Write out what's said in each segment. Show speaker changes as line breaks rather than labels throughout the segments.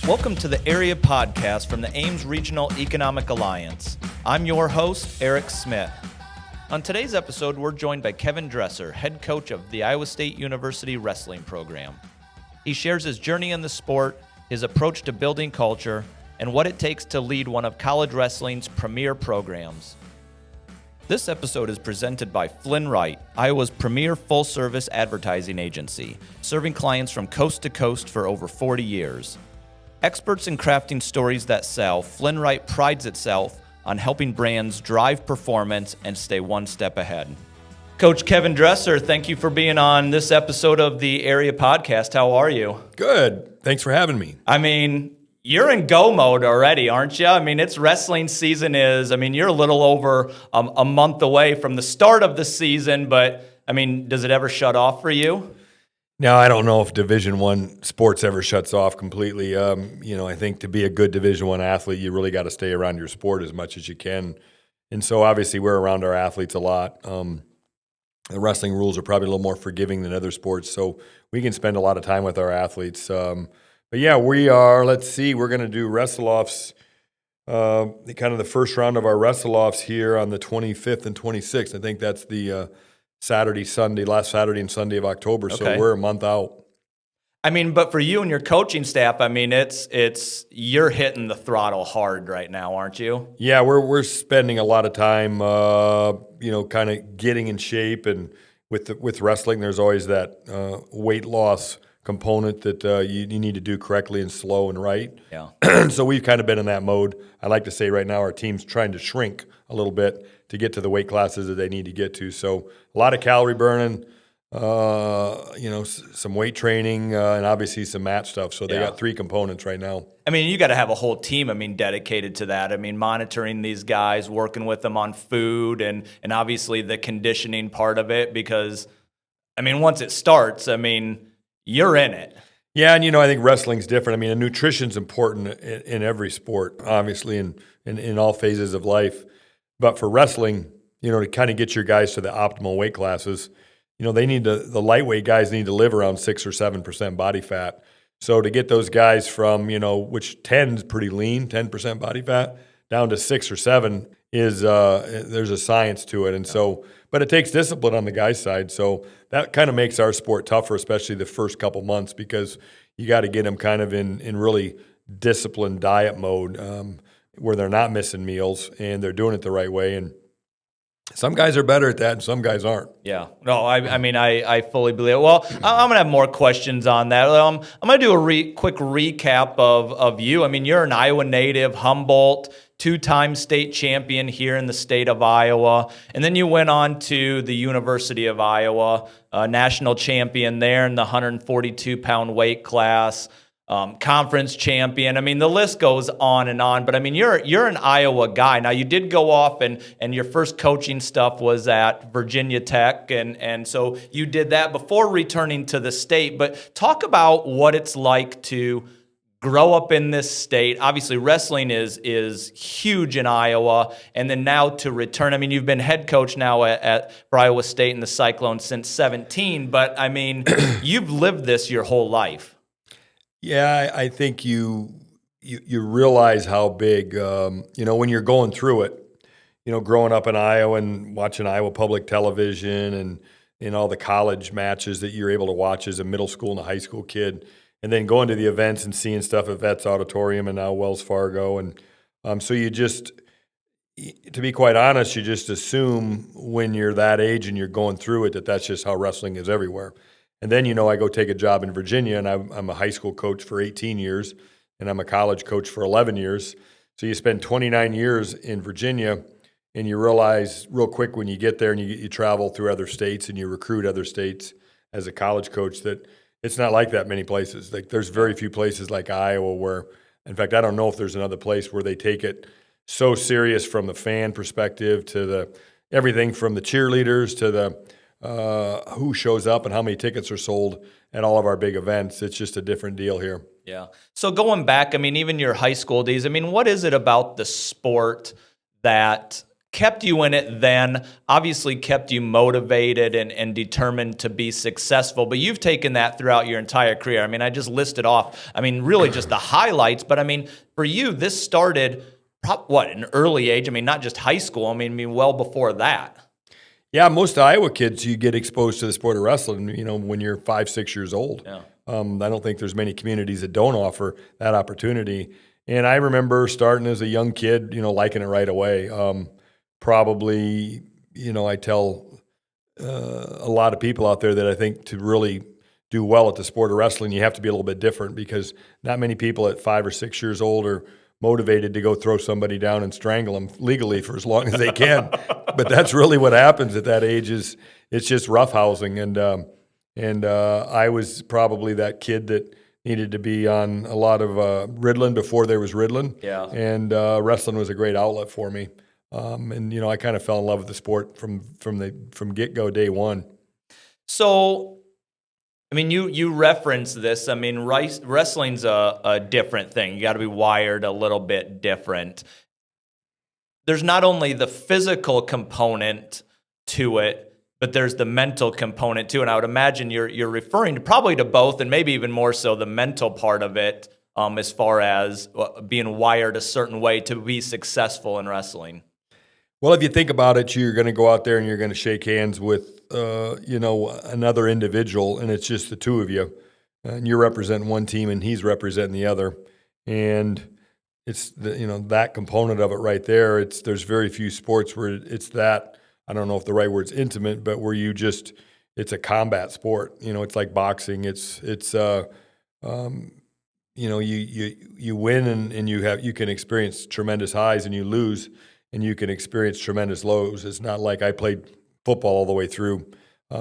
Welcome to the Area Podcast from the Ames Regional Economic Alliance. I'm your host, Eric Smith. On today's episode, we're joined by Kevin Dresser, head coach of the Iowa State University wrestling program. He shares his journey in the sport, his approach to building culture, and what it takes to lead one of college wrestling's premier programs. This episode is presented by Flynn Wright, Iowa's premier full-service advertising agency, serving clients from coast to coast for over 40 years. Experts in crafting stories that sell, Flynn Wright prides itself on helping brands drive performance and stay one step ahead. Coach Kevin Dresser, thank you for being on this episode of the Area Podcast. How are you?
Good. Thanks for having me.
I mean, you're in go mode already, aren't you? I mean, it's wrestling season you're a little over a month away from the start of the season, but, does it ever shut off for you?
Now, I don't know if Division I sports ever shuts off completely. I think to be a good Division I athlete, you really got to stay around your sport as much as you can. And so obviously we're around our athletes a lot. The wrestling rules are probably a little more forgiving than other sports, so we can spend a lot of time with our athletes. But yeah, we are, we're going to do wrestle-offs, kind of the first round of our wrestle-offs here on the 25th and 26th. I think that's the last Saturday and Sunday of October,
Okay.
So we're a month out.
But for you and your coaching staff, it's you're hitting the throttle hard right now, aren't you?
Yeah, we're spending a lot of time, kind of getting in shape, and with wrestling, there's always that weight loss component that you need to do correctly and slow and right.
Yeah.
So we've kind of been in that mode. I like to say right now our team's trying to shrink a little bit to get to the weight classes that they need to get to. So a lot of calorie burning, some weight training, and obviously some mat stuff. So they got three components right now.
You got to have a whole team, dedicated to that. Monitoring these guys, working with them on food, and obviously the conditioning part of it, because, once it starts, you're in it.
Yeah, and I think wrestling's different. Nutrition's important in every sport, obviously, in all phases of life. But for wrestling, to kind of get your guys to the optimal weight classes, the lightweight guys need to live around 6 or 7% body fat. So to get those guys from, which 10 is pretty lean, 10% body fat, down to 6 or 7 is there's a science to it. And so, but it takes discipline on the guy's side. So that kind of makes our sport tougher, especially the first couple months, because you got to get them kind of in really disciplined diet mode, where they're not missing meals and they're doing it the right way. And some guys are better at that and some guys aren't.
Yeah. No, I fully believe it. Well, I'm going to have more questions on that. I'm going to do a quick recap of you. You're an Iowa native, Humboldt, two-time state champion here in the state of Iowa. And then you went on to the University of Iowa, national champion there in the 142-pound weight class. Conference champion. The list goes on and on, but you're an Iowa guy. Now, you did go off and your first coaching stuff was at Virginia Tech, and so you did that before returning to the state. But talk about what it's like to grow up in this state. Obviously, wrestling is huge in Iowa, and then now to return. You've been head coach now for Iowa State and the Cyclones since 2017, but you've lived this your whole life.
Yeah, I think you realize how big, when you're going through it, growing up in Iowa and watching Iowa Public Television and in all the college matches that you're able to watch as a middle school and a high school kid, and then going to the events and seeing stuff at Vets Auditorium and now Wells Fargo. And so you just, to be quite honest, you just assume when you're that age and you're going through it that that's just how wrestling is everywhere. And then, I go take a job in Virginia, and I'm a high school coach for 18 years, and I'm a college coach for 11 years. So you spend 29 years in Virginia, and you realize real quick when you get there and you travel through other states and you recruit other states as a college coach that it's not like that many places. Like there's very few places like Iowa where, in fact, I don't know if there's another place where they take it so serious from the fan perspective to the everything from the cheerleaders to the who shows up and how many tickets are sold at all of our big events. It's just a different deal here.
Yeah. So going back, even your high school days, what is it about the sport that kept you in it then, obviously kept you motivated and determined to be successful, but you've taken that throughout your entire career. I mean, I just listed off, I mean, really just the highlights, but I mean, for you, this started, an early age? I mean, not just high school, I mean, well before that.
Yeah, most Iowa kids, you get exposed to the sport of wrestling, when you're 5, 6 years old.
Yeah.
I don't think there's many communities that don't offer that opportunity. And I remember starting as a young kid, liking it right away. Probably, I tell a lot of people out there that I think to really do well at the sport of wrestling, you have to be a little bit different, because not many people at 5 or 6 years old are motivated to go throw somebody down and strangle them legally for as long as they can. But that's really what happens at that age. It's just roughhousing. And I was probably that kid that needed to be on a lot of Ritalin before there was Ritalin.
Yeah.
And wrestling was a great outlet for me. And I kind of fell in love with the sport from get-go, day one.
So, I mean, you reference this. I mean, wrestling's a different thing. You got to be wired a little bit different. There's not only the physical component to it, but there's the mental component too. And I would imagine you're referring probably to both, and maybe even more so the mental part of it, as far as being wired a certain way to be successful in wrestling.
Well, if you think about it, you're going to go out there and you're going to shake hands with, another individual, and it's just the two of you, and you're representing one team and he's representing the other, and it's that component of it right there. There's very few sports where it's that. I don't know if the right word's intimate, but where it's a combat sport. It's like boxing. You win and you can experience tremendous highs, and you lose and you can experience tremendous lows. It's not like I played football all the way through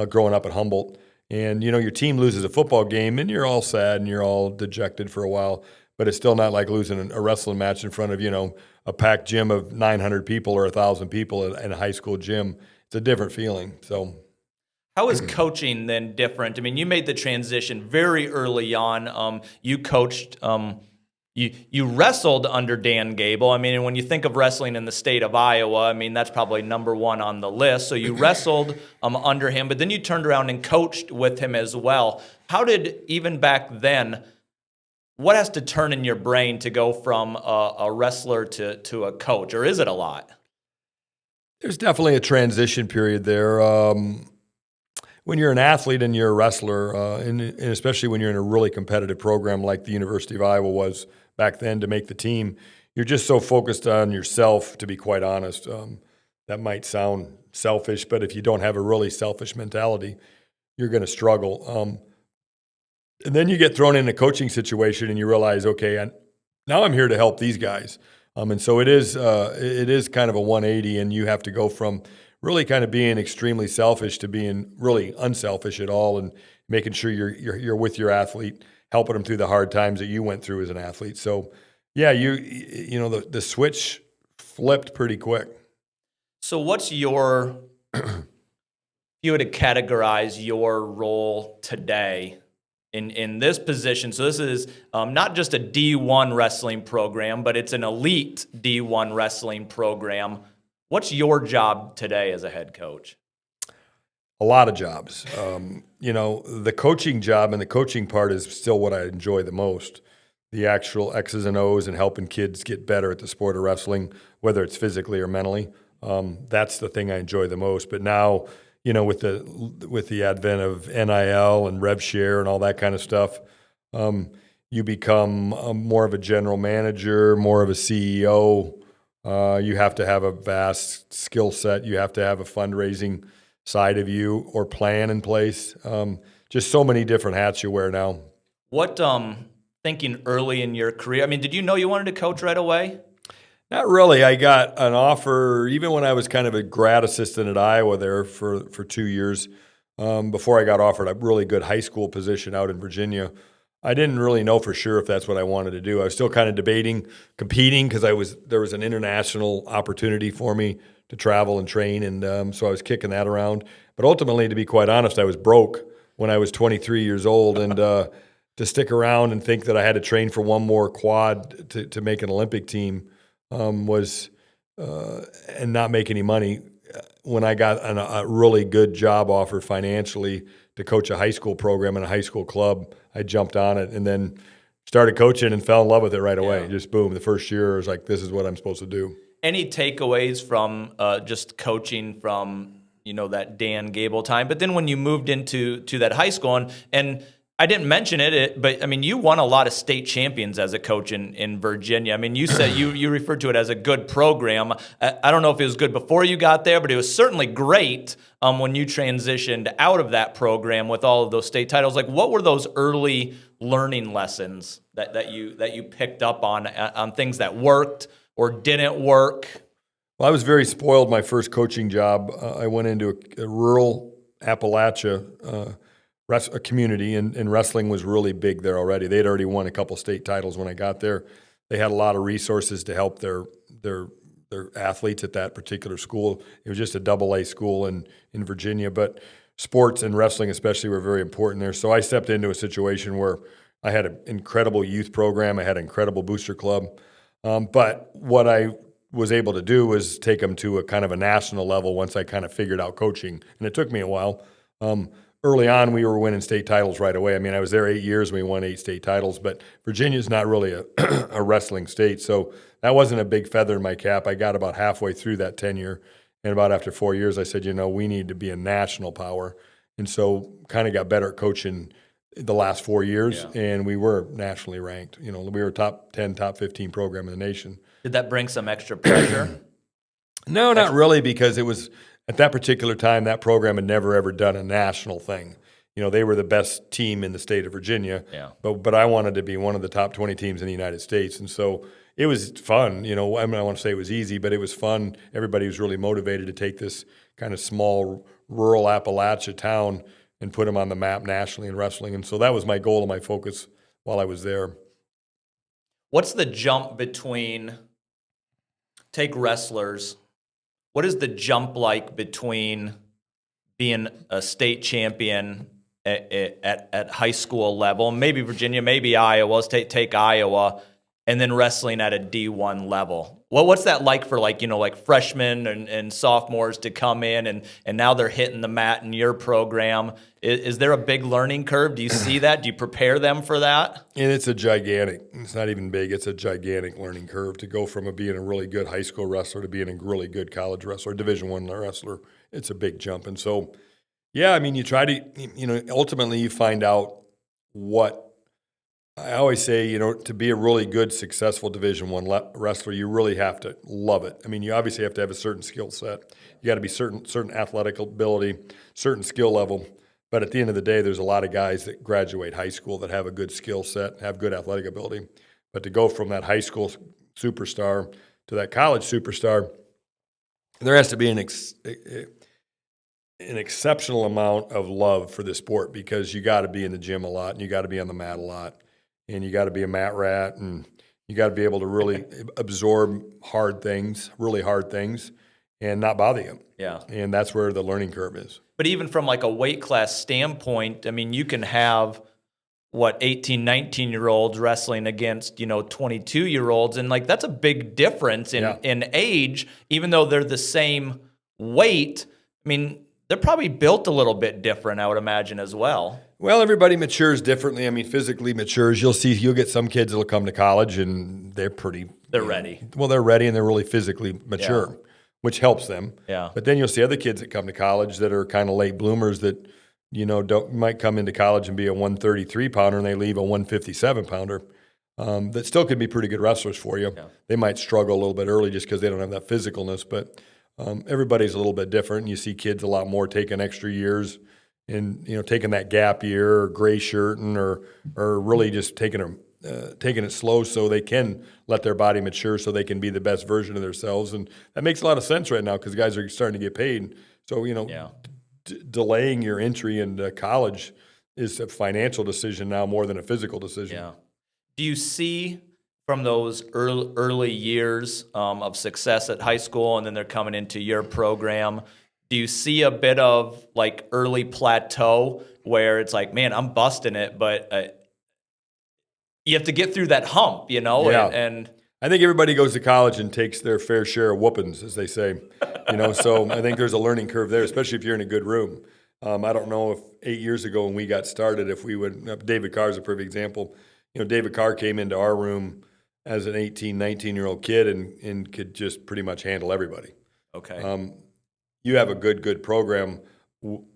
growing up at Humboldt. And, your team loses a football game and you're all sad and you're all dejected for a while, but it's still not like losing a wrestling match in front of, a packed gym of 900 people or 1,000 people in a high school gym. It's a different feeling. So,
how is coaching then different? I mean, you made the transition very early on. You coached, you wrestled under Dan Gable. I mean, and when you think of wrestling in the state of Iowa, I mean, that's probably number one on the list. So you wrestled under him, but then you turned around and coached with him as well. How did, even back then, what has to turn in your brain to go from a wrestler to a coach, or is it a lot?
There's definitely a transition period there. When you're an athlete and you're a wrestler, and especially when you're in a really competitive program like the University of Iowa was back then to make the team, you're just so focused on yourself, to be quite honest. That might sound selfish, but if you don't have a really selfish mentality, you're going to struggle. And then you get thrown in a coaching situation and you realize, okay, now I'm here to help these guys. And so it is kind of a 180, and you have to go from really kind of being extremely selfish to being really unselfish at all, and making sure you're with your athlete, helping them through the hard times that you went through as an athlete. So, yeah, the switch flipped pretty quick.
So what's your, if you were to categorize your role today in this position? So this is not just a D1 wrestling program, but it's an elite D1 wrestling program. What's your job today as a head coach?
A lot of jobs. The coaching job and the coaching part is still what I enjoy the most. The actual X's and O's and helping kids get better at the sport of wrestling, whether it's physically or mentally. That's the thing I enjoy the most. But now, with the advent of NIL and rev share and all that kind of stuff, you become more of a general manager, more of a CEO. You have to have a vast skill set. You have to have a fundraising side of you or plan in place. Just so many different hats you wear now.
What, thinking early in your career, I mean, did you know you wanted to coach right away?
Not really. I got an offer even when I was kind of a grad assistant at Iowa there for 2 years. Before I got offered a really good high school position out in Virginia. I didn't really know for sure if that's what I wanted to do. I was still kind of debating, competing, because there was an international opportunity for me to travel and train, and so I was kicking that around. But ultimately, to be quite honest, I was broke when I was 23 years old, and to stick around and think that I had to train for one more quad to make an Olympic team was and not make any money. When I got a really good job offer financially to coach a high school program in a high school club, I jumped on it and then started coaching and fell in love with it right away.
Yeah.
Just boom. The first year, I was like, this is what I'm supposed to do.
Any takeaways from just coaching from that Dan Gable time? But then when you moved into that high school, and I didn't mention it, but I mean, you won a lot of state champions as a coach in Virginia. I mean, you said you referred to it as a good program. I don't know if it was good before you got there, but it was certainly great when you transitioned out of that program with all of those state titles. Like, what were those early learning lessons that you picked up on things that worked or didn't work?
Well, I was very spoiled my first coaching job. I went into a rural Appalachia a community, and wrestling was really big there already. They'd already won a couple state titles when I got there. They had a lot of resources to help their athletes at that particular school. It was just a AA school in Virginia, but sports and wrestling especially were very important there. So I stepped into a situation where I had an incredible youth program. I had an incredible booster club. But what I was able to do was take them to a kind of a national level once I kind of figured out coaching. And it took me a while. Early on, we were winning state titles right away. I mean, I was there 8 years and we won 8 state titles, but Virginia's not really a wrestling state. So that wasn't a big feather in my cap. I got about halfway through that tenure. And about after 4 years, I said, we need to be a national power. And so kind of got better at coaching the last 4 years, and we were nationally ranked. We were top 10, top 15 program in the nation.
Did that bring some extra pressure?
No, not really, because it was at that particular time that program had never ever done a national thing. They were the best team in the state of Virginia, but I wanted to be one of the top 20 teams in the United States, and so it was fun. I mean, I want to say it was easy, but it was fun. Everybody was really motivated to take this kind of small rural Appalachia town and put them on the map nationally in wrestling. And so that was my goal and my focus while I was there.
What's the jump between, take wrestlers, what is the jump like between being a state champion at high school level, maybe Virginia, maybe Iowa, let's take Iowa, and then wrestling at a D1 level? What's that like for like freshmen and sophomores to come in and now they're hitting the mat in your program? Is there a big learning curve? Do you see that? Do you prepare them for that?
And it's not even big, it's a gigantic learning curve to go from being a really good high school wrestler to being a really good college wrestler, Division I wrestler. It's a big jump. And so, yeah, I mean, you try to, ultimately you find out what, I always say, to be a really good, successful Division I wrestler, you really have to love it. I mean, you obviously have to have a certain skill set. You got to be certain athletic ability, certain skill level. But at the end of the day, there's a lot of guys that graduate high school that have a good skill set, have good athletic ability. But to go from that high school superstar to that college superstar, there has to be an exceptional amount of love for the sport, because you got to be in the gym a lot and you got to be on the mat a lot. And you got to be a mat rat, and you got to be able to really absorb really hard things, and not bother you.
Yeah.
And that's where the learning curve is.
But even from like a weight class standpoint, I mean, you can have 18, 19-year-olds wrestling against, 22-year-olds, and like that's a big difference in age, even though they're the same weight. I mean, they're probably built a little bit different, I would imagine, as well.
Well, everybody matures differently. I mean, physically matures. You'll get some kids that'll come to college and they're
ready.
Well, they're ready and they're really physically mature, which helps them.
Yeah.
But then you'll see other kids that come to college that are kind of late bloomers that, might come into college and be a 133 pounder and they leave a 157 pounder. That still could be pretty good wrestlers for you. Yeah. They might struggle a little bit early just because they don't have that physicalness, but everybody's a little bit different. And you see kids a lot more taking extra years and taking that gap year or gray shirting or really just taking it slow so they can let their body mature so they can be the best version of themselves. And that makes a lot of sense right now because guys are starting to get paid. So delaying your entry into college is a financial decision now more than a physical decision.
Yeah. Do you see from those early years of success at high school and then they're coming into your program, do you see a bit of like early plateau where it's like, man, I'm busting it, but you have to get through that hump,
Yeah.
and
I think everybody goes to college and takes their fair share of whoopings, as they say. So I think there's a learning curve there, especially if you're in a good room. I don't know if 8 years ago when we got started, if we would, David Carr is a perfect example. David Carr came into our room as an 18, 19-year-old kid and could just pretty much handle everybody.
Okay.
You have a good program.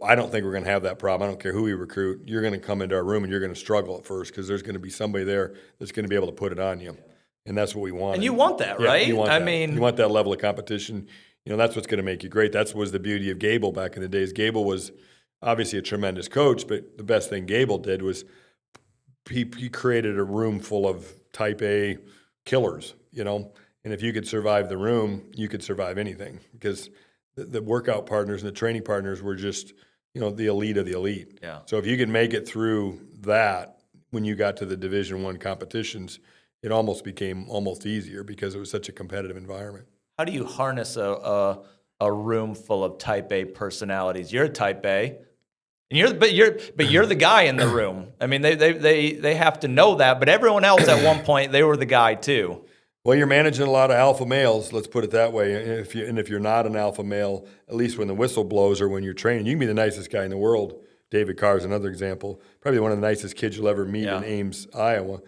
I don't think we're going to have that problem. I don't care who we recruit. You're going to come into our room and you're going to struggle at first because there's going to be somebody there that's going to be able to put it on you. And that's what we want.
And you want that, right?
You want
I
that.
mean,
you want that level of competition. That's what's going to make you great. That was the beauty of Gable back in the days. Gable was obviously a tremendous coach, but the best thing Gable did was he created a room full of type A killers, And if you could survive the room, you could survive anything because the workout partners and the training partners were just, the elite of the elite.
Yeah.
So if you could make it through that when you got to the Division I competitions, it almost became almost easier because it was such a competitive environment.
How do you harness a room full of type A personalities? You're a type A, and you're the guy in the room. I mean, they have to know that, but everyone else at one point they were the guy too.
Well, you're managing a lot of alpha males. Let's put it that way. If you're not an alpha male, at least when the whistle blows or when you're training, you can be the nicest guy in the world. David Carr is another example. Probably one of the nicest kids you'll ever meet in Ames, Iowa.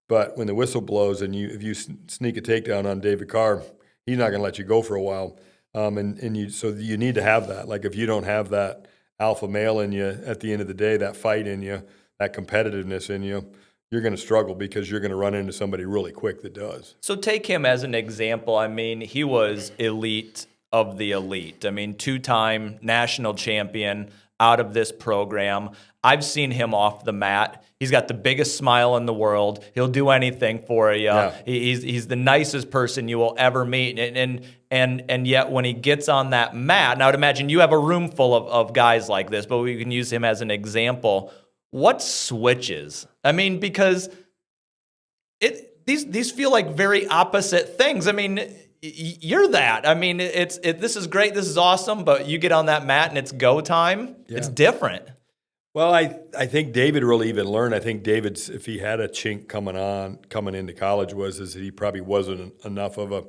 But when the whistle blows and if you sneak a takedown on David Carr, he's not going to let you go for a while. So you need to have that. Like if you don't have that alpha male in you at the end of the day, that fight in you, that competitiveness in you, you're going to struggle because you're going to run into somebody really quick that does.
So take him as an example. I mean, he was elite of the elite. I mean, 2-time national champion out of this program. I've seen him off the mat. He's got the biggest smile in the world. He'll do anything for you. Yeah. He's the nicest person you will ever meet. And yet when he gets on that mat, now I'd imagine you have a room full of guys like this, but we can use him as an example. What switches? I mean, because these feel like very opposite things. I mean, you're that. I mean, this is great, this is awesome, but you get on that mat and it's go time. Yeah. It's different.
Well, I think David really even learned. I think David's, if he had a chink coming into college, was that he probably wasn't enough of a,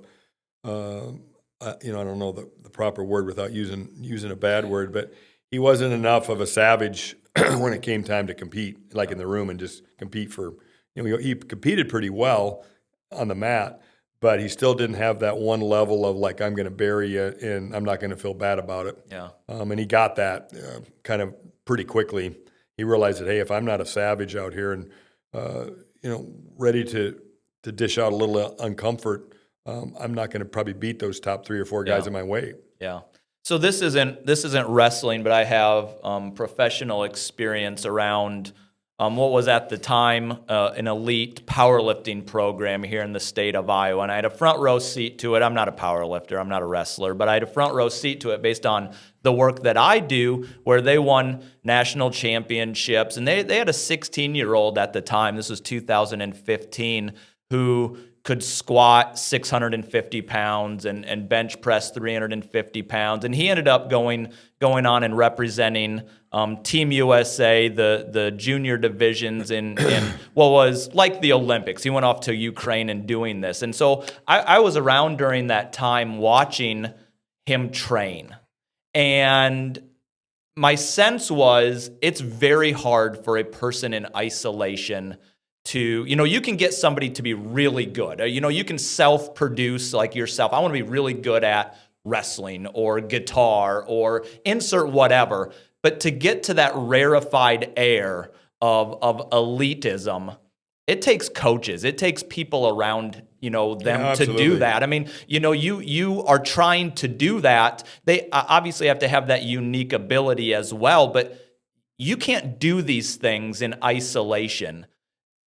I don't know the proper word without using a bad word, but he wasn't enough of a savage when it came time to compete, like in the room and just compete for. He competed pretty well on the mat, but he still didn't have that one level of like, I'm going to bury you and I'm not going to feel bad about it.
Yeah.
And he got that kind of pretty quickly. He realized that, hey, if I'm not a savage out here and ready to dish out a little uncomfort, I'm not going to probably beat those top 3 or 4 guys in my weight.
Yeah. So this isn't wrestling, but I have professional experience around what was at the time an elite powerlifting program here in the state of Iowa. And I had a front row seat to it. I'm not a powerlifter. I'm not a wrestler. But I had a front row seat to it based on the work that I do, where they won national championships. And they had a 16-year-old at the time, this was 2015, who could squat 650 pounds and bench press 350 pounds. And he ended up going on and representing Team USA, the junior divisions in what was like the Olympics. He went off to Ukraine and doing this. And so I was around during that time watching him train. And my sense was it's very hard for a person in isolation to, you can get somebody to be really good. You can self-produce like yourself. I want to be really good at wrestling or guitar or insert whatever. But to get to that rarefied air of elitism, it takes coaches. It takes people around, them to do that. I mean, you are trying to do that. They obviously have to have that unique ability as well, but you can't do these things in isolation.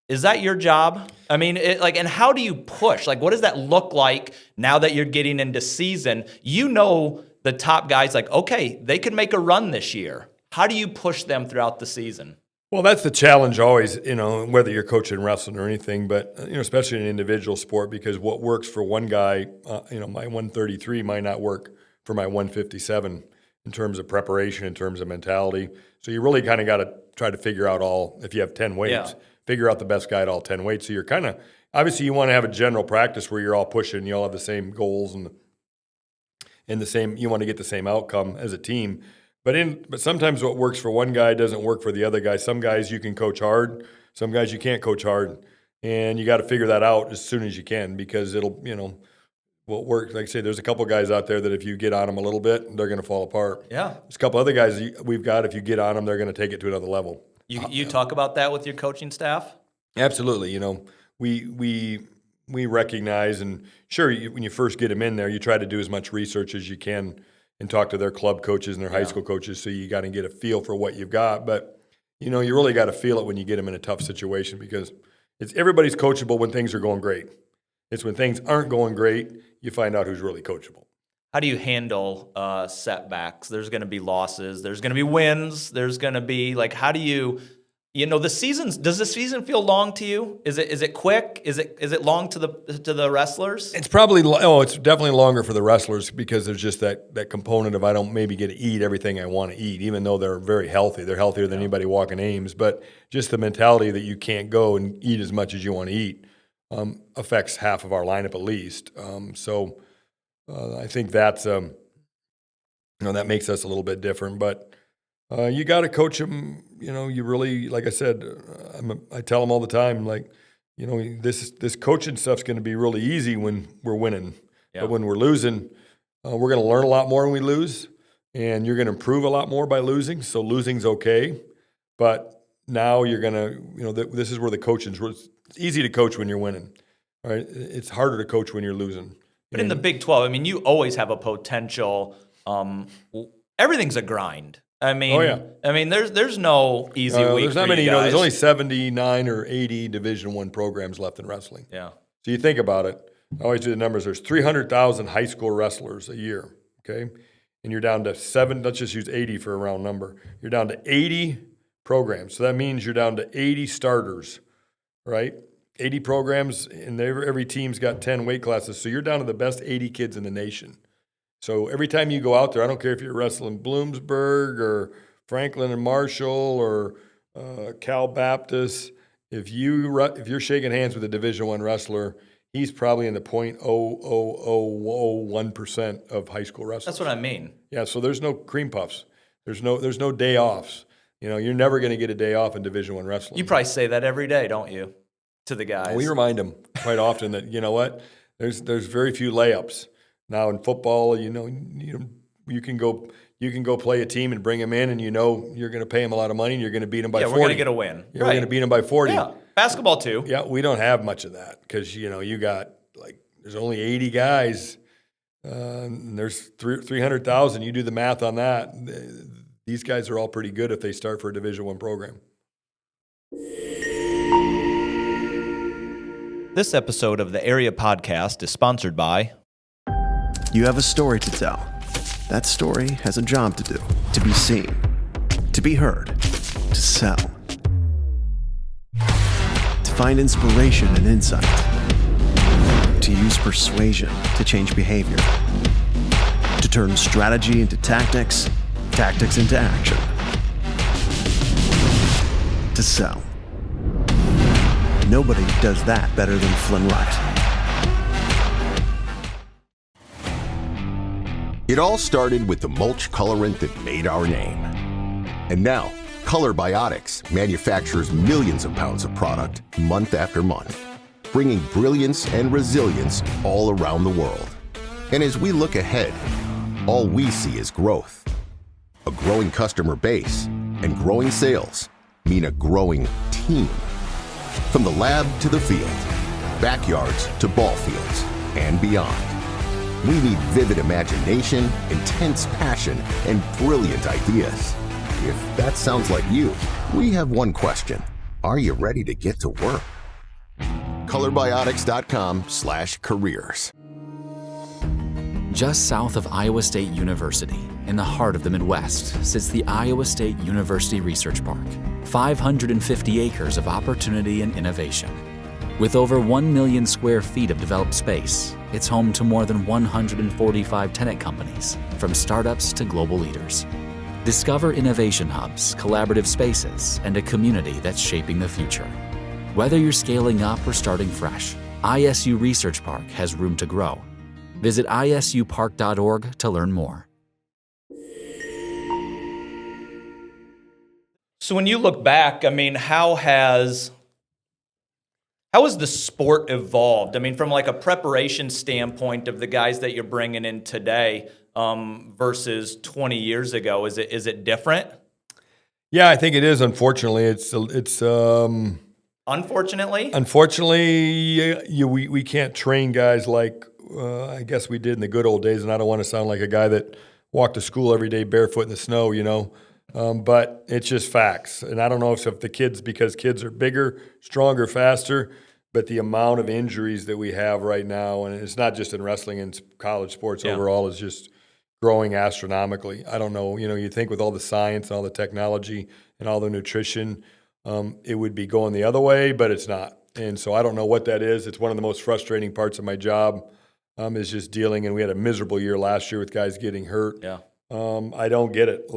Is that your job? I mean, and how do you push? Like, what does that look like now that you're getting into season? The top guys, like, okay, they could make a run this year. How do you push them throughout the season?
Well, that's the challenge always, whether you're coaching wrestling or anything, but, especially in an individual sport, because what works for one guy, my 133 might not work for my 157 in terms of preparation, in terms of mentality. So you really kind of got to try to figure out if you have 10 weights,
Yeah.
figure out the best guy at all 10 weights. So you're kind of, obviously you want to have a general practice where you're all pushing, you all have the same goals and the same, you want to get the same outcome as a team. But sometimes what works for one guy doesn't work for the other guy. Some guys you can coach hard, some guys you can't coach hard. And you got to figure that out as soon as you can, because it'll, what works. Like I say, there's a couple guys out there that if you get on them a little bit, they're going to fall apart.
Yeah.
There's a couple other guys we've got, if you get on them, they're going to take it to another level.
You talk about that with your coaching staff?
Absolutely. We recognize, and sure, when you first get them in there, you try to do as much research as you can and talk to their club coaches and their high school coaches, so you got to get a feel for what you've got. But, you really got to feel it when you get them in a tough situation, because everybody's coachable when things are going great. It's when things aren't going great, you find out who's really coachable.
How do you handle setbacks? There's going to be losses. There's going to be wins. There's going to be how do you, does the season feel long to you? Is it quick? Is it long to the wrestlers?
It's probably, it's definitely longer for the wrestlers, because there's just that component of, I don't maybe get to eat everything I want to eat, even though they're very healthy. They're healthier than anybody walking Ames, but just the mentality that you can't go and eat as much as you want to eat affects half of our lineup at least. So I think that's, that makes us a little bit different, but you got to coach them. You really, like I said, I tell them all the time, this coaching stuff's going to be really easy when we're winning. Yeah. But when we're losing, we're going to learn a lot more when we lose, and you're going to improve a lot more by losing. So losing's okay, but now you're going to, this is where the coaching's. It's easy to coach when you're winning. All right, it's harder to coach when you're losing.
But in the Big 12, you always have a potential. Everything's a grind. There's no easy week.
There's not many. There's only 79 or 80 Division I programs left in wrestling.
Yeah.
So you think about it. I always do the numbers. There's 300,000 high school wrestlers a year. Okay, and you're down to 7. Let's just use 80 for a round number. You're down to 80 programs. So that means you're down to 80 starters, right? 80 programs, and every team's got 10 weight classes. So you're down to the best 80 kids in the nation. So every time you go out there, I don't care if you're wrestling Bloomsburg or Franklin and Marshall or Cal Baptist, if you're shaking hands with a Division I wrestler, he's probably in the 0.00001% of high school wrestlers.
That's what I mean.
Yeah, so there's no cream puffs. There's no day offs. You're never going to get a day off in Division I wrestling.
You probably say that every day, don't you, to the guys?
We remind them quite often that, there's very few layups. Now in football, you can go play a team and bring them in, and you're going to pay them a lot of money, and you're going to beat them by 40.
Yeah, we're going to get a win.
You're going to beat them by 40.
Yeah, basketball too.
Yeah, we don't have much of that, because you got there's only 80 guys, and there's 300,000. You do the math on that. These guys are all pretty good if they start for a Division I program.
This episode of the Area Podcast is sponsored by...
You have a story to tell. That story has a job to do, to be seen, to be heard, to sell, to find inspiration and insight, to use persuasion to change behavior, to turn strategy into tactics, tactics into action, to sell. Nobody does that better than Flynn Wright.
It all started with the mulch colorant that made our name. And now, Color Biotics manufactures millions of pounds of product month after month, bringing brilliance and resilience all around the world. And as we look ahead, all we see is growth. A growing customer base and growing sales mean a growing team. From the lab to the field, backyards to ball fields, and beyond. We need vivid imagination, intense passion, and brilliant ideas. If that sounds like you, we have one question. Are you ready to get to work? ColorBiotics.com/careers.
Just south of Iowa State University, in the heart of the Midwest, sits the Iowa State University Research Park. 550 acres of opportunity and innovation. With over 1 million square feet of developed space, it's home to more than 145 tenant companies, from startups to global leaders. Discover innovation hubs, collaborative spaces, and a community that's shaping the future. Whether you're scaling up or starting fresh, ISU Research Park has room to grow. Visit isupark.org to learn more.
So when you look back, I mean, how has the sport evolved? I mean, from like a preparation standpoint of the guys that you're bringing in today versus 20 years ago, is it different?
Yeah, I think it is. Unfortunately, unfortunately, we can't train guys like I guess we did in the good old days. And I don't want to sound like a guy that walked to school every day barefoot in the snow, but it's just facts. And I don't know if the kids, because kids are bigger, stronger, faster, but the amount of injuries that we have right now, and it's not just in wrestling and college sports overall, is just growing astronomically. I don't know, you think with all the science and all the technology and all the nutrition, it would be going the other way, but it's not. And so I don't know what that is. It's one of the most frustrating parts of my job is just dealing, and we had a miserable year last year with guys getting hurt.
Yeah.
I don't get it.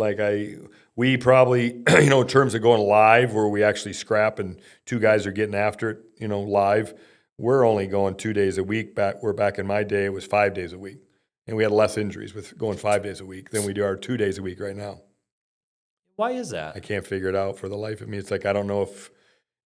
We probably, in terms of going live where we actually scrap and two guys are getting after it, live, we're only going 2 days a week. Back in my day, it was 5 days a week. And we had less injuries with going 5 days a week than we do our 2 days a week right now.
Why is that?
I can't figure it out for the life of me. It's like, I don't know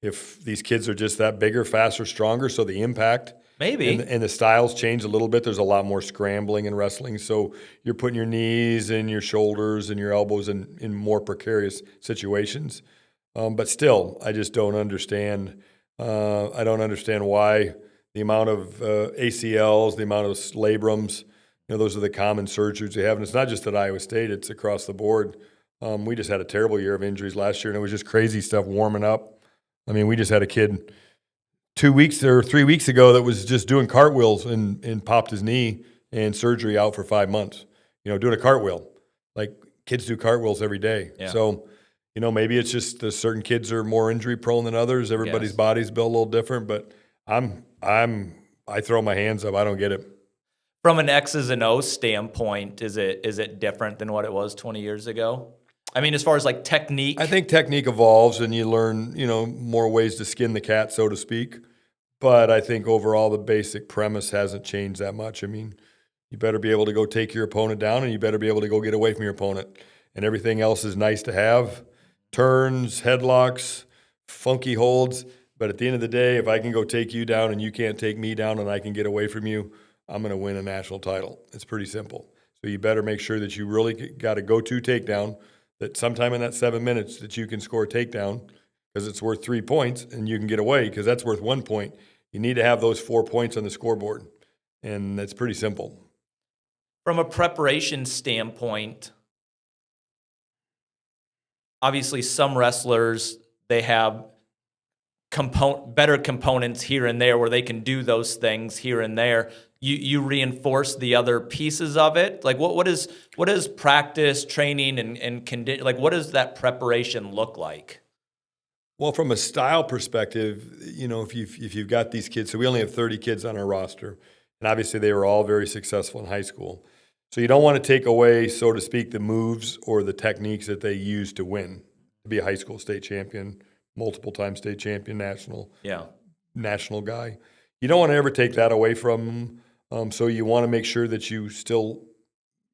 if these kids are just that bigger, faster, stronger, so the impact
Maybe.
and the styles change a little bit. There's a lot more scrambling in wrestling, so you're putting your knees and your shoulders and your elbows in more precarious situations. But still, I just don't understand. I don't understand why the amount of ACLs, the amount of labrums, those are the common surgeries they have. And it's not just at Iowa State, it's across the board. We just had a terrible year of injuries last year, and it was just crazy stuff warming up. I mean, we just had a kid 2 weeks or 3 weeks ago that was just doing cartwheels and popped his knee and surgery out for 5 months, doing a cartwheel. Like, kids do cartwheels every day.
Yeah.
So, maybe it's just that certain kids are more injury prone than others. Everybody's body's built a little different, but I throw my hands up. I don't get it.
From an X's and O's standpoint, is it different than what it was 20 years ago? I mean, as far as like technique?
I think technique evolves and you learn, more ways to skin the cat, so to speak. But I think overall the basic premise hasn't changed that much. I mean, you better be able to go take your opponent down and you better be able to go get away from your opponent. And everything else is nice to have. Turns, headlocks, funky holds. But at the end of the day, if I can go take you down and you can't take me down and I can get away from you, I'm going to win a national title. It's pretty simple. So you better make sure that you really got a go-to takedown, that sometime in that 7 minutes that you can score a takedown because it's worth 3 points and you can get away because that's worth 1 point. You need to have those 4 points on the scoreboard, and that's pretty simple.
From a preparation standpoint, obviously some wrestlers, they have better components here and there where they can do those things here and there. You reinforce the other pieces of it. Like what is practice, training, and condition? Like what does that preparation look like?
Well, from a style perspective, if you've got these kids, so we only have 30 kids on our roster, and obviously they were all very successful in high school. So you don't want to take away, so to speak, the moves or the techniques that they use to win, to be a high school state champion, multiple-time state champion, national guy. You don't want to ever take that away from them. So you want to make sure that you still,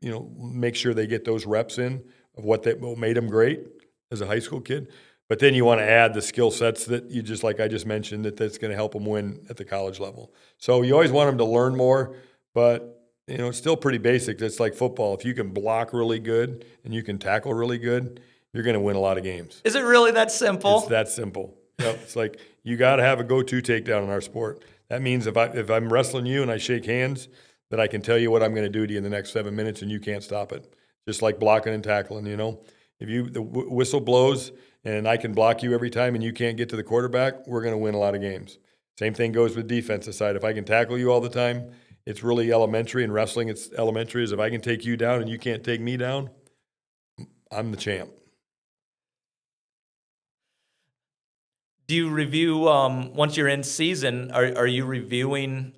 make sure they get those reps in of what made them great as a high school kid. But then you want to add the skill sets that you just, like I just mentioned, that's going to help them win at the college level. So you always want them to learn more, but it's still pretty basic. It's like football. If you can block really good and you can tackle really good, you're going to win a lot of games.
Is it really that simple?
It's that simple. Yep. It's like you got to have a go-to takedown in our sport. That means if I'm wrestling you and I shake hands, that I can tell you what I'm going to do to you in the next 7 minutes and you can't stop it. Just like blocking and tackling, If the whistle blows and I can block you every time and you can't get to the quarterback, we're going to win a lot of games. Same thing goes with defensive side. If I can tackle you all the time, it's really elementary. In wrestling, it's elementary. Is if I can take you down and you can't take me down, I'm the champ.
Do you review once you're in season? Are you reviewing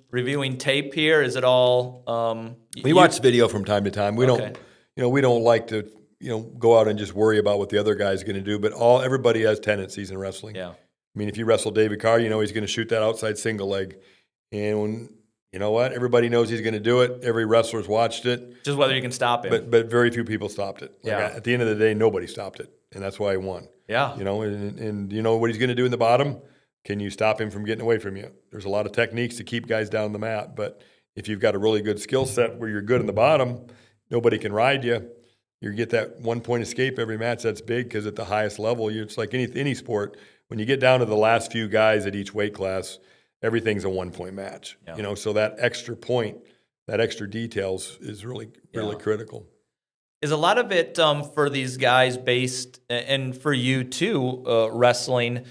tape here? Is it all?
We watch video from time to time. We
Okay.
don't, we don't like to go out and just worry about what the other guy's going to do. But everybody has tendencies in wrestling.
Yeah.
I mean, if you wrestle David Carr, he's going to shoot that outside single leg. And you know what? Everybody knows he's going to do it. Every wrestler's watched it.
Just whether you can stop him.
But very few people stopped it.
Yeah.
At the end of the day, nobody stopped it. And that's why he won.
Yeah.
And you know what he's going to do in the bottom? Can you stop him from getting away from you? There's a lot of techniques to keep guys down the mat. But if you've got a really good skill set where you're good in the bottom, nobody can ride you. You get that 1 point escape every match. That's big because at the highest level, it's like any sport. When you get down to the last few guys at each weight class, everything's a 1 point match.
Yeah.
So that extra point, that extra details is really critical.
Is a lot of it for these guys based, and for you too, wrestling,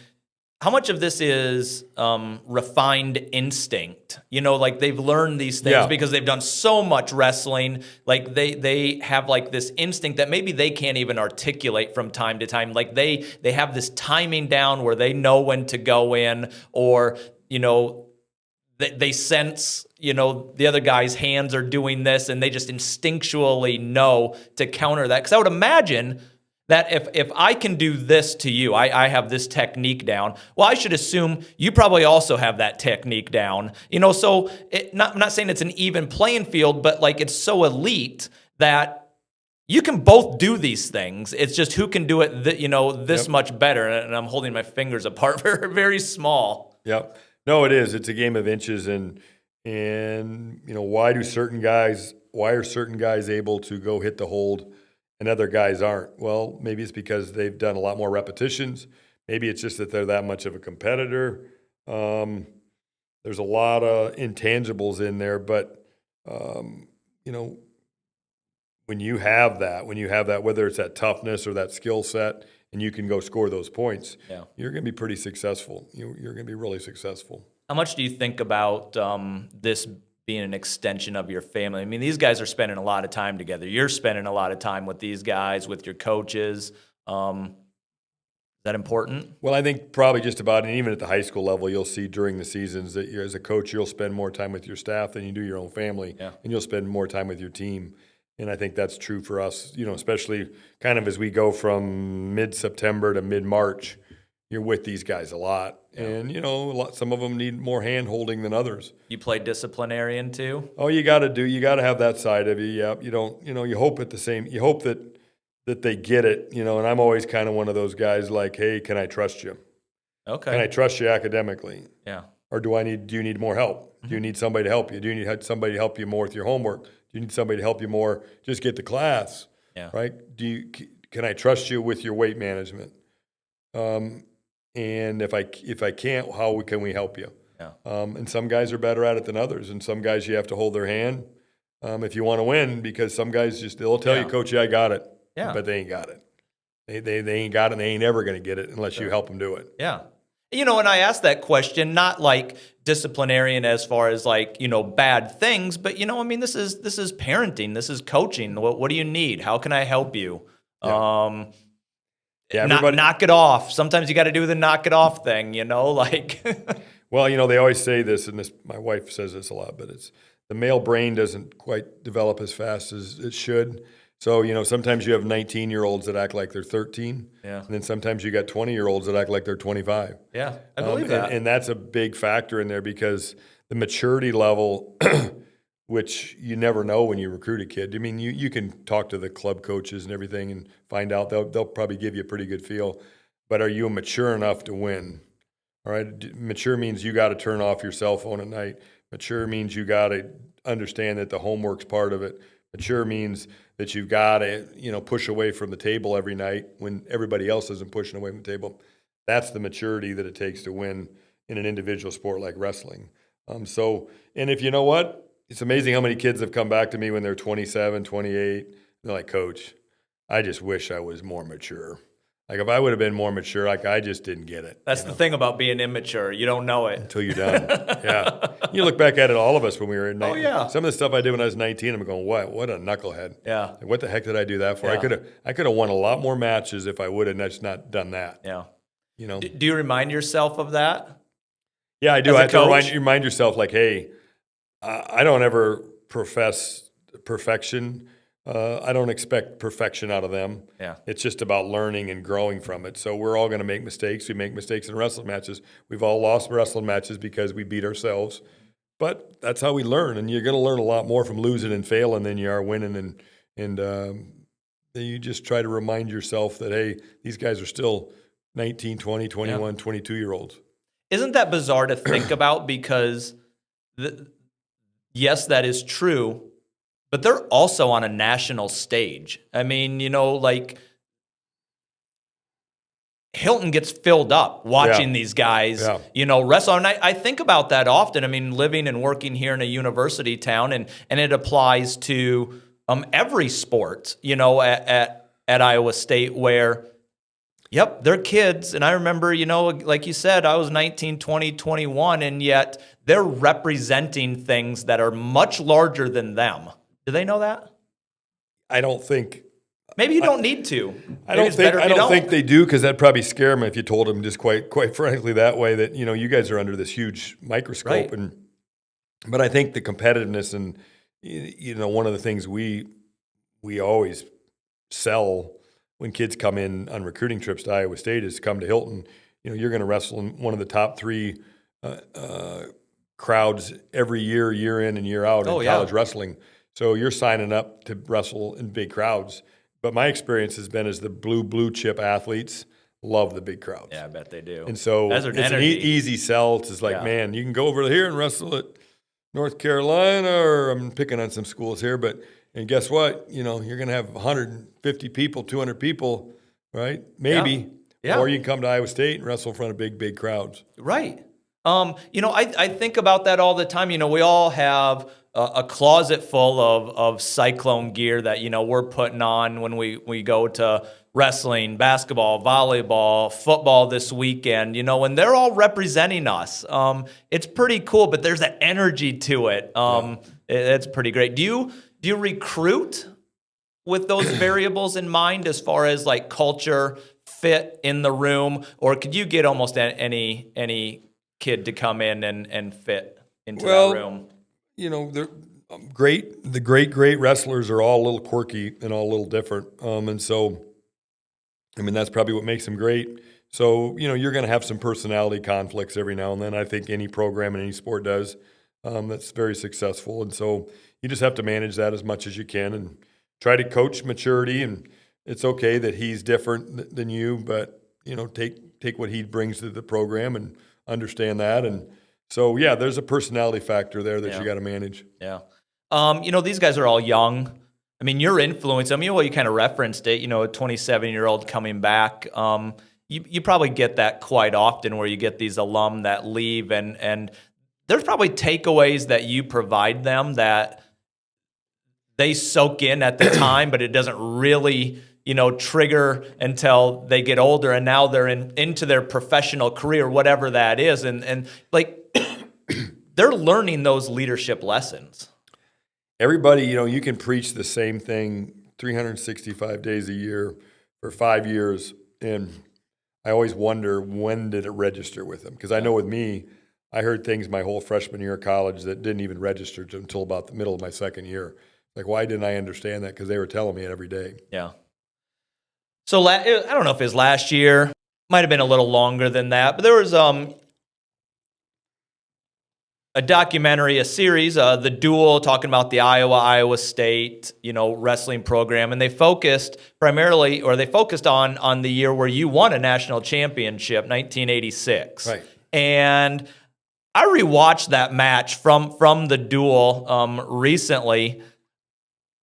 how much of this is refined instinct? Like they've learned these things because they've done so much wrestling. Like they have like this instinct that maybe they can't even articulate from time to time. Like they have this timing down where they know when to go in, or they sense, the other guy's hands are doing this, and they just instinctually know to counter that. Because I would imagine that if I can do this to you, I have this technique down, well, I should assume you probably also have that technique down. So I'm not saying it's an even playing field, but like it's so elite that you can both do these things. It's just who can do it, this much better. And I'm holding my fingers apart, very, very small.
Yep. No, it is. It's a game of inches, and why are certain guys able to go hit the hold and other guys aren't? Well, maybe it's because they've done a lot more repetitions. Maybe it's just that they're that much of a competitor. There's a lot of intangibles in there, but when you have that, whether it's that toughness or that skill set, and you can go score those points, you're going to be pretty successful. You're going to be really successful.
How much do you think about this being an extension of your family? I mean, these guys are spending a lot of time together. You're spending a lot of time with these guys, with your coaches. Is that important?
Well, I think probably just about, and even at the high school level, you'll see during the seasons that as a coach, you'll spend more time with your staff than you do your own family, and you'll spend more time with your team. And I think that's true for us, especially kind of as we go from mid-September to mid-March, you're with these guys a lot. Yeah. And, some of them need more hand-holding than others.
You play disciplinarian too?
Oh, you got to have that side of you. Yeah. You hope that they get it, and I'm always kind of one of those guys like, hey, can I trust you?
Okay.
Can I trust you academically?
Yeah.
Do you need more help? Mm-hmm. Do you need somebody to help you? Do you need somebody to help you more with your homework? Do you need somebody to help you more just get to class?
Yeah.
Right? Can I trust you with your weight management? And if I can't, how can we help you?
Yeah.
And some guys are better at it than others, and some guys you have to hold their hand if you want to win, because some guys they'll tell you, Coach, I got it.
Yeah.
But they ain't got it. They ain't got it, and they ain't ever going to get it unless you help them do it.
Yeah. And I asked that question, not like disciplinarian as far as like, bad things, but this is parenting, this is coaching. What do you need? How can I help you?
Yeah.
Knock it off. Sometimes you got to do the knock it off thing, like.
Well, they always say this, and my wife says this a lot, but it's the male brain doesn't quite develop as fast as it should. So, sometimes you have 19-year-olds that act like they're 13.
Yeah.
And then sometimes you got 20-year-olds that act like they're 25.
Yeah, I believe that.
And that's a big factor in there, because the maturity level, which you never know when you recruit a kid. I mean, you can talk to the club coaches and everything and find out. They'll probably give you a pretty good feel. But are you mature enough to win? All right? Mature means you got to turn off your cell phone at night. Mature means you got to understand that the homework's part of it. Mature means that you've got to, push away from the table every night when everybody else isn't pushing away from the table. That's the maturity that it takes to win in an individual sport like wrestling. And if you know what? It's amazing how many kids have come back to me when they're 27, 28. They're like, Coach, I just wish I was more mature. Like, if I would have been more mature, I just didn't get it.
That's the thing about being immature. You don't know it.
Until you're done. Yeah. You look back at it, all of us, when we were 19.
Oh, yeah.
Some of the stuff I did when I was 19, I'm going, what a knucklehead.
Yeah.
Like, what the heck did I do that for?
Yeah.
I could have won a lot more matches if I would have just not done that.
Yeah.
Do
you remind yourself of that?
Yeah, I do.
As a
I have
coach?
to remind yourself, like, hey, I don't ever profess perfection. I don't expect perfection out of them.
Yeah.
It's just about learning and growing from it. So we're all going to make mistakes. We make mistakes in wrestling matches. We've all lost wrestling matches because we beat ourselves. But that's how we learn, and you're going to learn a lot more from losing and failing than you are winning. And you just try to remind yourself that, hey, these guys are still 19, 20, 21, 22-year-olds.
Isn't that bizarre to think about? Because, yes, that is true, but they're also on a national stage. I mean, like Hilton gets filled up watching these guys, wrestle. And I think about that often. I mean, living and working here in a university town, and it applies to every sport, at Iowa State where, they're kids. And I remember, like you said, I was 19, 20, 21, and yet they're representing things that are much larger than them. Do they know that?
I don't think.
Maybe you don't need to.
I don't think they do, because that'd probably scare them if you told them just quite frankly that way, that you guys are under this huge microscope.
Right.
But I think the competitiveness, and one of the things we always sell when kids come in on recruiting trips to Iowa State is come to Hilton. You're going to wrestle in one of the top 3 crowds every year in and year out in college wrestling. So you're signing up to wrestle in big crowds. But my experience has been as the blue chip athletes love the big crowds.
Yeah, I bet they do.
And so
it's
an easy sell. It's just like, man, you can go over here and wrestle at North Carolina, or I'm picking on some schools here, and guess what? You're going to have 150 people, 200 people, right? Maybe.
Yeah.
Or you can come to Iowa State and wrestle in front of big crowds.
Right. I think about that all the time. We all have a closet full of Cyclone gear that, we're putting on when we go to wrestling, basketball, volleyball, football this weekend, and they're all representing us. It's pretty cool, but there's that energy to it. It's pretty great. Do you recruit with those variables in mind as far as like culture, fit in the room, or could you get almost any kid to come in and fit into that room?
They're great. The great wrestlers are all a little quirky and all a little different. And so, that's probably what makes them great. So, you're going to have some personality conflicts every now and then. I think any program in any sport does that's very successful. And so you just have to manage that as much as you can and try to coach maturity. And it's okay that he's different than you, but, take what he brings to the program and understand that. And so, there's a personality factor there that you got to manage.
Yeah. These guys are all young. I mean, your influence, you kind of referenced it, a 27-year-old coming back. You probably get that quite often where you get these alum that leave, and there's probably takeaways that you provide them that they soak in at the time, but it doesn't really trigger until they get older, and now they're into their professional career, whatever that is. And like, they're learning those leadership lessons.
Everybody, you can preach the same thing 365 days a year for 5 years. And I always wonder, when did it register with them? Because I know with me, I heard things my whole freshman year of college that didn't even register until about the middle of my second year. Like, why didn't I understand that? Because they were telling me it every day. Yeah.
So I don't know if it was last year, might have been a little longer than that, but there was a documentary, a series, The Duel, talking about the Iowa State, wrestling program, and they focused on the year where you won a national championship, 1986.
Right.
And I rewatched that match from The Duel recently.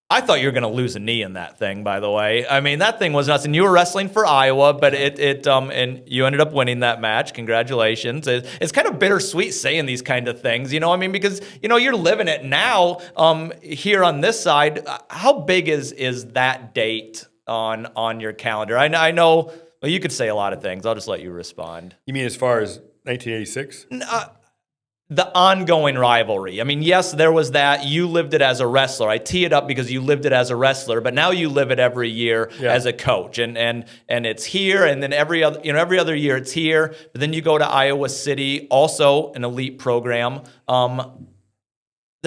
I thought you were going to lose a knee in that thing, by the way. I mean, that thing was nuts. And you were wrestling for Iowa, but and you ended up winning that match. Congratulations. It's kind of bittersweet saying these kind of things, because, you're living it now here on this side. How big is that date on your calendar? I know, well, you could say a lot of things. I'll just let you respond.
You mean as far as 1986?
The ongoing rivalry. I mean, yes, there was that. You lived it as a wrestler. I tee it up because you lived it as a wrestler, but now you live it every year as a coach, and it's here, and then every other year it's here. But then you go to Iowa City, also an elite program.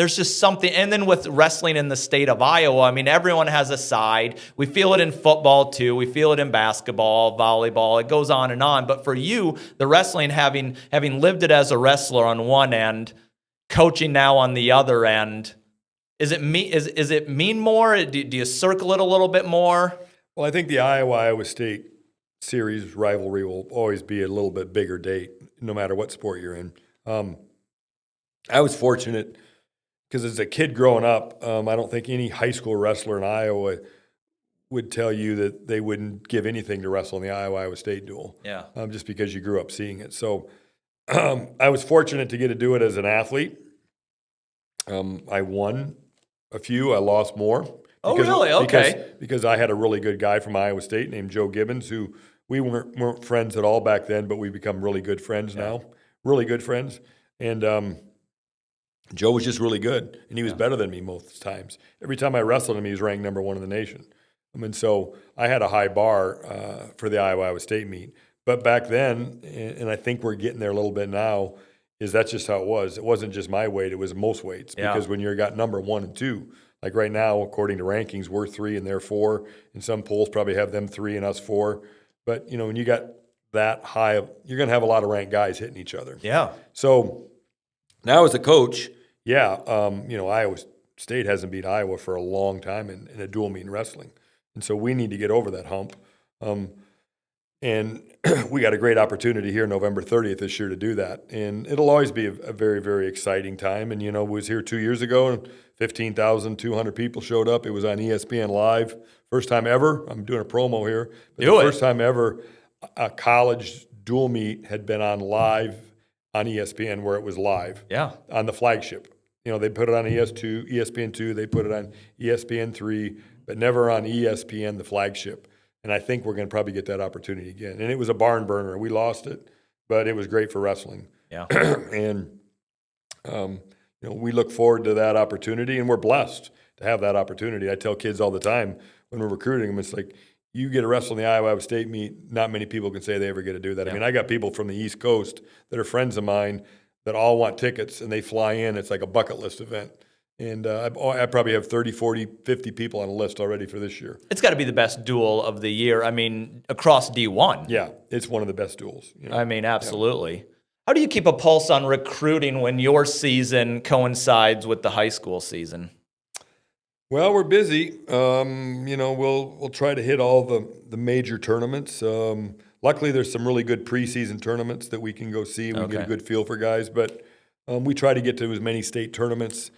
there's just something. And then with wrestling in the state of Iowa, I mean, everyone has a side. We feel it in football too. We feel it in basketball, volleyball. It goes on and on. But for you, the wrestling, having lived it as a wrestler on one end, coaching now on the other end, is it mean more? Do you circle it a little bit more?
Well, I think the Iowa State series rivalry will always be a little bit bigger date, no matter what sport you're in. I was fortunate because as a kid growing up, I don't think any high school wrestler in Iowa would tell you that they wouldn't give anything to wrestle in the Iowa State duel.
Yeah.
Just because you grew up seeing it. So I was fortunate to get to do it as an athlete. I won a few. I lost more.
Oh, really? Okay.
Because I had a really good guy from Iowa State named Joe Gibbons, who we weren't friends at all back then, but we've become really good friends now. Really good friends. And Joe was just really good, and he was better than me most times. Every time I wrestled him, he was ranked number 1 in the nation. I mean, so I had a high bar for the Iowa State meet. But back then, and I think we're getting there a little bit now, is that's just how it was. It wasn't just my weight; it was most weights. Because when you got number 1 and 2, like right now, according to rankings, we're 3 and they're 4. And some polls probably have them 3 and us 4. But when you got that high, you're going to have a lot of ranked guys hitting each other.
Yeah.
So now as a coach, Iowa State hasn't beat Iowa for a long time in a dual meet in wrestling. And so we need to get over that hump. And we got a great opportunity here November 30th this year to do that. And it'll always be a very, very exciting time. And, we was here 2 years ago, and 15,200 people showed up. It was on ESPN Live. First time ever. I'm doing a promo here. But first time ever a college dual meet had been on live on ESPN where it was live.
Yeah.
On the flagship. They put it on ESPN2, they put it on ESPN3, but never on ESPN, the flagship. And I think we're going to probably get that opportunity again. And it was a barn burner. We lost it, but it was great for wrestling.
Yeah.
And, we look forward to that opportunity, and we're blessed to have that opportunity. I tell kids all the time when we're recruiting them, it's like, you get to wrestle in the Iowa State meet, not many people can say they ever get to do that. Yeah. I mean, I got people from the East Coast that are friends of mine that all want tickets, and they fly in. It's like a bucket list event. And I probably have 30, 40, 50 people on a list already for this year.
It's got to be the best duel of the year. I mean, across D1.
Yeah, it's one of the best duels.
I mean, absolutely. Yeah. How do you keep a pulse on recruiting when your season coincides with the high school season?
Well, we're busy. We'll try to hit all the major tournaments. Luckily, there's some really good preseason tournaments that we can go see. We get a good feel for guys. But we try to get to as many state tournaments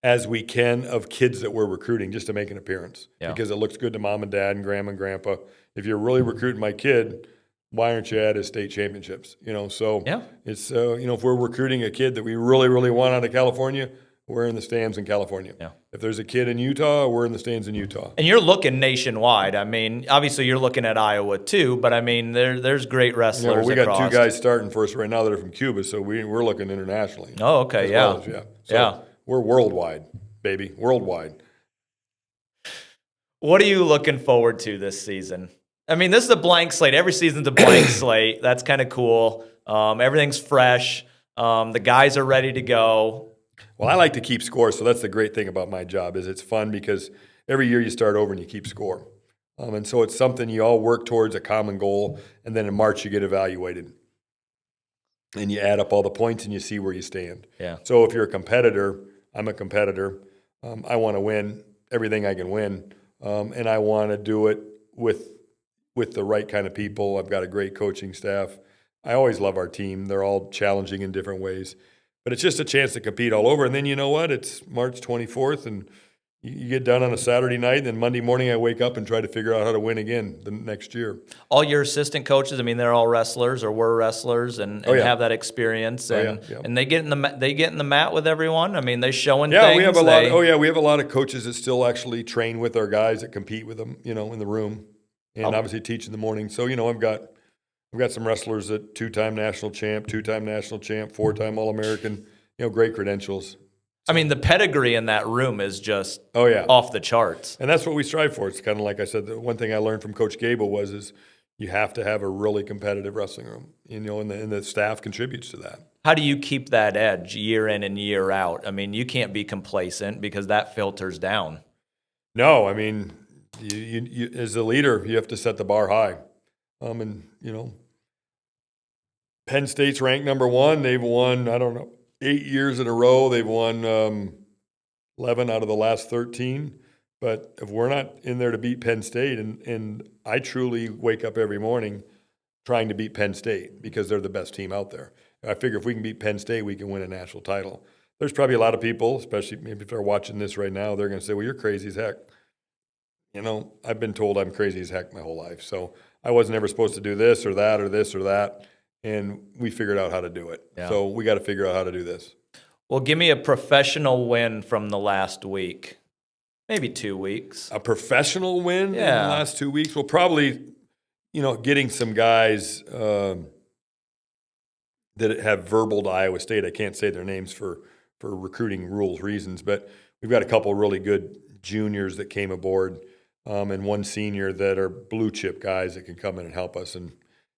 as we can of kids that we're recruiting just to make an appearance. Yeah. Because it looks good to mom and dad and grandma and grandpa. If you're really recruiting my kid, why aren't you at his state championships? So it's, if we're recruiting a kid that we really, really want out of California, we're in the stands in California. Yeah. If there's a kid in Utah, we're in the stands in Utah.
And you're looking nationwide. I mean, obviously you're looking at Iowa too, but I mean, there's great wrestlers.
We got 2 guys starting for us right now that are from Cuba, so we're looking internationally.
Oh, okay,
So we're worldwide, baby, worldwide.
What are you looking forward to this season? I mean, this is a blank slate. Every season's a blank slate. That's kind of cool. Everything's fresh. The guys are ready to go.
Well, I like to keep score, so that's the great thing about my job is it's fun because every year you start over and you keep score. And so it's something you all work towards, a common goal, and then in March you get evaluated. And you add up all the points and you see where you stand.
Yeah.
So if you're a competitor, I'm a competitor. I want to win everything I can win, and I want to do it with the right kind of people. I've got a great coaching staff. I always love our team. They're all challenging in different ways. But it's just a chance to compete all over. And then you know what? It's March 24th, and you get done on a Saturday night, and then Monday morning I wake up and try to figure out how to win again the next year.
All your assistant coaches, I mean, they're all wrestlers or were wrestlers and have that experience. And and they get in the mat with everyone. I mean, they showing things.
We have a lot of coaches that still actually train with our guys that compete with them, in the room, and obviously teach in the morning. So I've got some wrestlers that 2-time national champ, 4-time All-American, great credentials.
I mean, the pedigree in that room is just off the charts.
And that's what we strive for. It's kind of like I said, the one thing I learned from Coach Gable is you have to have a really competitive wrestling room, and the staff contributes to that.
how do you keep that edge year in and year out? I mean, you can't be complacent because that filters down.
No, I mean, you as a leader, you have to set the bar high. And Penn State's ranked number 1. They've won, 8 years in a row. They've won 11 out of the last 13. But if we're not in there to beat Penn State, and I truly wake up every morning trying to beat Penn State because they're the best team out there. I figure if we can beat Penn State, we can win a national title. There's probably a lot of people, especially maybe if they're watching this right now, they're going to say, well, you're crazy as heck. I've been told I'm crazy as heck my whole life. So I wasn't ever supposed to do this or that or this or that. And we figured out how to do it.
Yeah.
So we got to figure out how to do this.
Well, give me a professional win from the last week. Maybe 2 weeks.
A professional win in the
Yeah.
last 2 weeks? Well, probably, getting some guys that have verbal to Iowa State. I can't say their names for recruiting rules reasons, but we've got a couple really good juniors that came aboard and one senior that are blue chip guys that can come in and help us. And,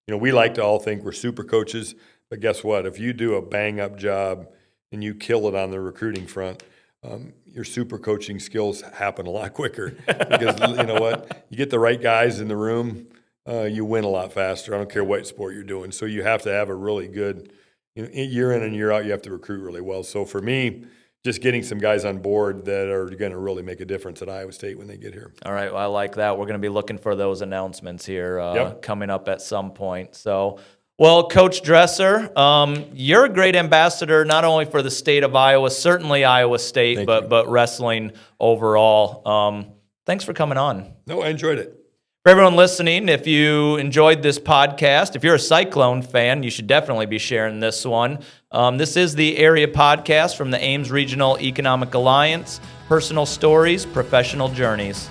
we like to all think we're super coaches, but guess what? If you do a bang up job and you kill it on the recruiting front, your super coaching skills happen a lot quicker because you know what? You get the right guys in the room, you win a lot faster. I don't care what sport you're doing. So you have to have a really good, year in and year out, you have to recruit really well. So for me, just getting some guys on board that are going to really make a difference at Iowa State when they get here.
All right, well, I like that. We're going to be looking for those announcements here coming up at some point. So, well, Coach Dresser, you're a great ambassador not only for the state of Iowa, certainly Iowa State,
Thank you.
but wrestling overall. Thanks for coming on.
No, I enjoyed it.
For everyone listening, if you enjoyed this podcast, if you're a Cyclone fan, you should definitely be sharing this one. This is the Area Podcast from the Ames Regional Economic Alliance. Personal stories, professional journeys.